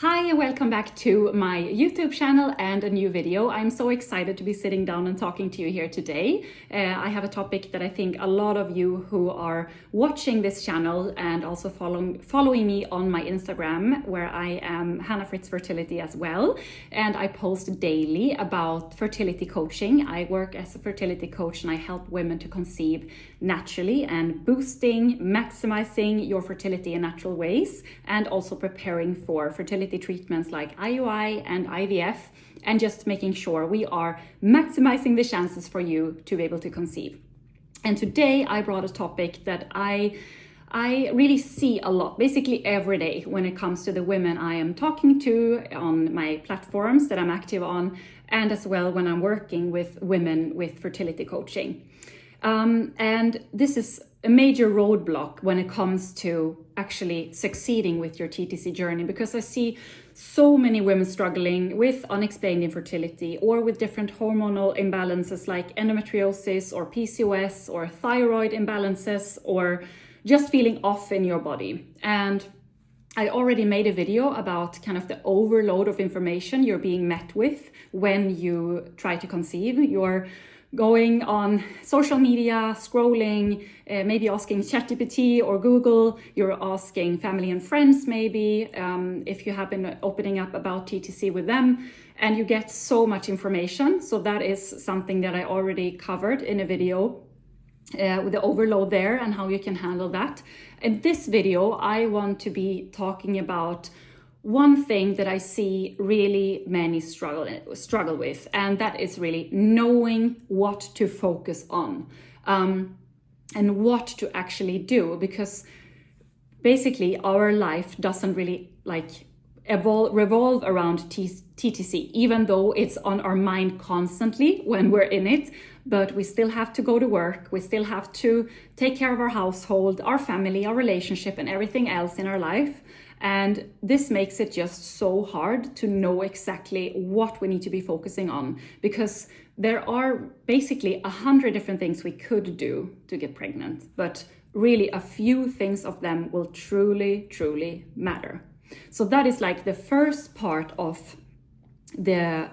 Hi and welcome back to my YouTube channel and a new video. I'm so excited to be sitting down and talking to you here today. I have a topic that I think a lot of you who are watching this channel and also following me on my Instagram, where I am Hannah Fritz Fertility as well. And I post daily about fertility coaching. I work as a fertility coach and I help women to conceive naturally and boosting, maximizing your fertility in natural ways, and also preparing for fertility treatments like IUI and IVF, and just making sure we are maximizing the chances for you to be able to conceive. And today I brought a topic that I really see a lot, basically every day, when it comes to the women I am talking to on my platforms that I'm active on, and as well when I'm working with women with fertility coaching. And this is a major roadblock when it comes to actually succeeding with your TTC journey, because I see so many women struggling with unexplained infertility or with different hormonal imbalances like endometriosis or PCOS or thyroid imbalances or just feeling off in your body. And I already made a video about kind of the overload of information you're being met with when you try to conceive. You're going on social media, scrolling, maybe asking ChatGPT or Google, you're asking family and friends maybe, if you have been opening up about TTC with them, and you get so much information. So that is something that I already covered in a video with the overload there and how you can handle that. In this video, I want to be talking about one thing that I see really many struggle with, and that is really knowing what to focus on and what to actually do, because basically our life doesn't really revolve around TTC, even though it's on our mind constantly when we're in it. But we still have to go to work, we still have to take care of our household, our family, our relationship, and everything else in our life. And this makes it just so hard to know exactly what we need to be focusing on, because there are basically 100 different things we could do to get pregnant, but really a few things of them will truly, truly matter. So that is like the first part of the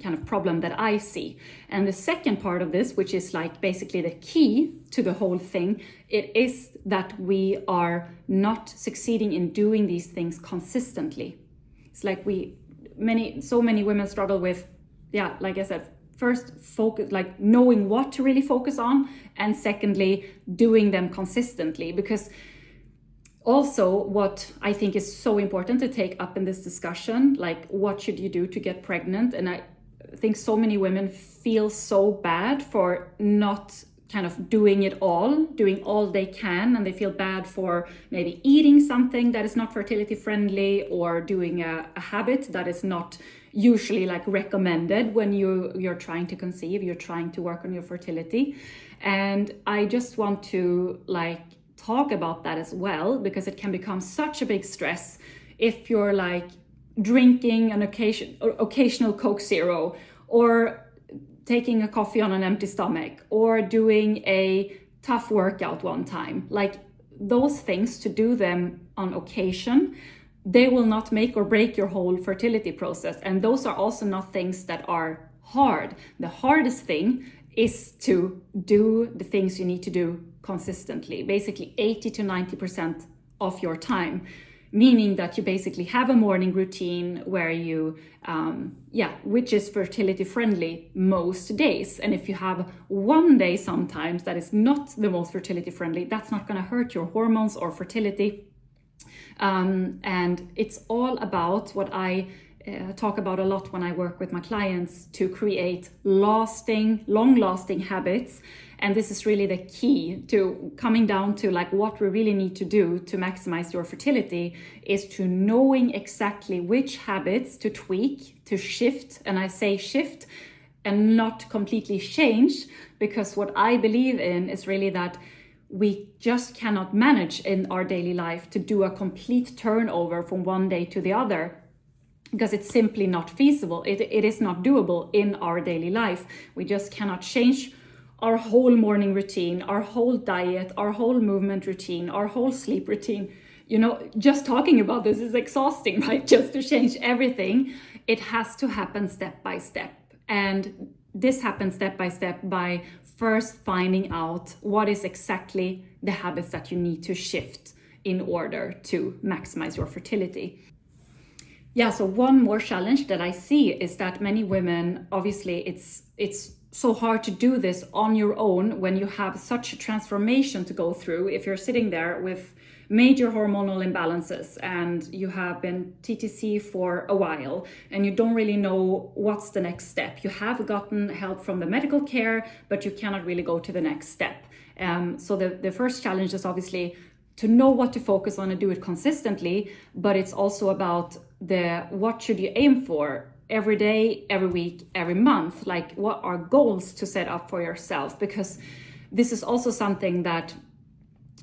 kind of problem that I see. And the second part of this, which is like basically the key to the whole thing, it is that we are not succeeding in doing these things consistently. It's like so many women struggle with, like I said, first focus, like knowing what to really focus on, and secondly, doing them consistently. Because also, what I think is so important to take up in this discussion, like what should you do to get pregnant? And I think so many women feel so bad for not kind of doing all they can, and they feel bad for maybe eating something that is not fertility friendly or doing a habit that is not usually like recommended when you're trying to conceive, you're trying to work on your fertility. And I just want to talk about that as well, because it can become such a big stress if you're like drinking an occasional Coke Zero, or taking a coffee on an empty stomach, or doing a tough workout one time. Like those things, to do them on occasion, they will not make or break your whole fertility process. And those are also not things that are hard. The hardest thing is to do the things you need to do consistently, basically 80 to 90% of your time, meaning that you basically have a morning routine where you, which is fertility friendly most days. And if you have one day sometimes that is not the most fertility friendly, that's not going to hurt your hormones or fertility. And it's all about what I talk about a lot when I work with my clients, to create long-lasting habits. And this is really the key to coming down to like what we really need to do to maximize your fertility, is to knowing exactly which habits to tweak, to shift. And I say shift and not completely change, because what I believe in is really that we just cannot manage in our daily life to do a complete turnover from one day to the other, because it's simply not feasible. It is not doable in our daily life. We just cannot change our whole morning routine, our whole diet, our whole movement routine, our whole sleep routine. you know, just talking about this is exhausting, right? Just to change everything, it has to happen step by step. And this happens step by step by first finding out what is exactly the habits that you need to shift in order to maximize your fertility. Yeah, so one more challenge that I see is that many women, obviously it's so hard to do this on your own when you have such a transformation to go through. If you're sitting there with major hormonal imbalances and you have been TTC for a while and you don't really know what's the next step. You have gotten help from the medical care, but you cannot really go to the next step. So the first challenge is obviously to know what to focus on and do it consistently, but it's also about what should you aim for every day, every week, every month, like what are goals to set up for yourself? Because this is also something that,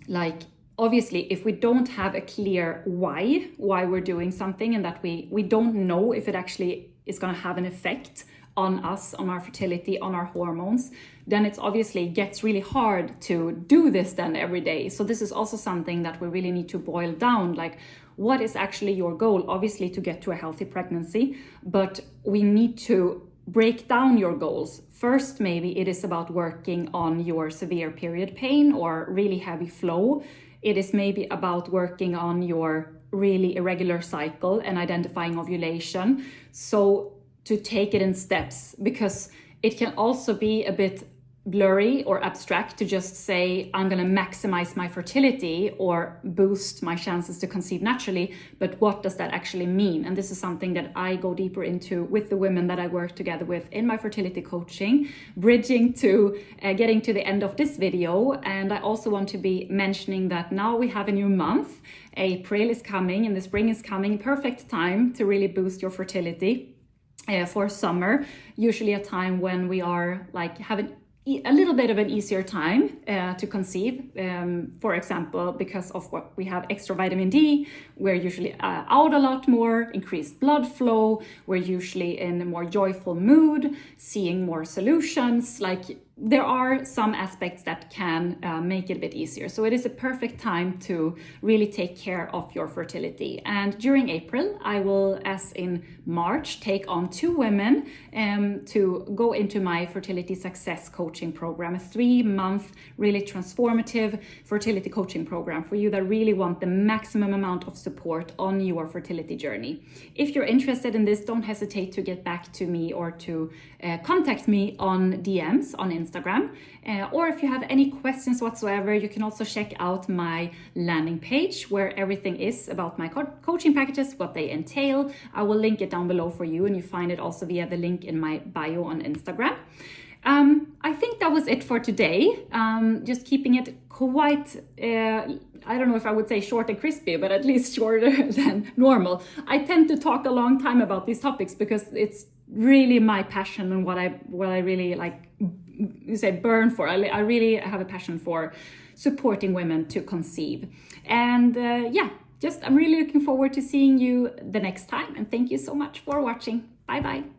like, obviously, if we don't have a clear why we're doing something, and that we don't know if it actually is going to have an effect on us, on our fertility, on our hormones, then it's obviously gets really hard to do this then every day. So this is also something that we really need to boil down, like what is actually your goal? Obviously to get to a healthy pregnancy, but we need to break down your goals. First, maybe it is about working on your severe period pain or really heavy flow. It is maybe about working on your really irregular cycle and identifying ovulation. So to take it in steps, because it can also be a bit blurry or abstract to just say, I'm going to maximize my fertility or boost my chances to conceive naturally. But what does that actually mean? And this is something that I go deeper into with the women that I work together with in my fertility coaching, bridging to getting to the end of this video. And I also want to be mentioning that now we have a new month. April is coming and the spring is coming. Perfect time to really boost your fertility for summer. Usually a time when we are like having a little bit of an easier time to conceive, for example, because of what we have extra vitamin D, we're usually out a lot more, increased blood flow, we're usually in a more joyful mood, seeing more solutions, like there are some aspects that can make it a bit easier. So it is a perfect time to really take care of your fertility. And during April, I will, as in March, take on 2 women to go into my fertility success coaching program, a 3-month, really transformative fertility coaching program for you that really want the maximum amount of support on your fertility journey. If you're interested in this, don't hesitate to get back to me or to contact me on DMs on Instagram. Or if you have any questions whatsoever, you can also check out my landing page where everything is about my coaching packages, what they entail. I will link it down below for you, and you find it also via the link in my bio on Instagram. I think that was it for today. Just keeping it quite, I don't know if I would say short and crispy, but at least shorter than normal. I tend to talk a long time about these topics because it's really my passion and what I really like, you say, burn for. I really have a passion for supporting women to conceive. And I'm really looking forward to seeing you the next time. And thank you so much for watching. Bye bye.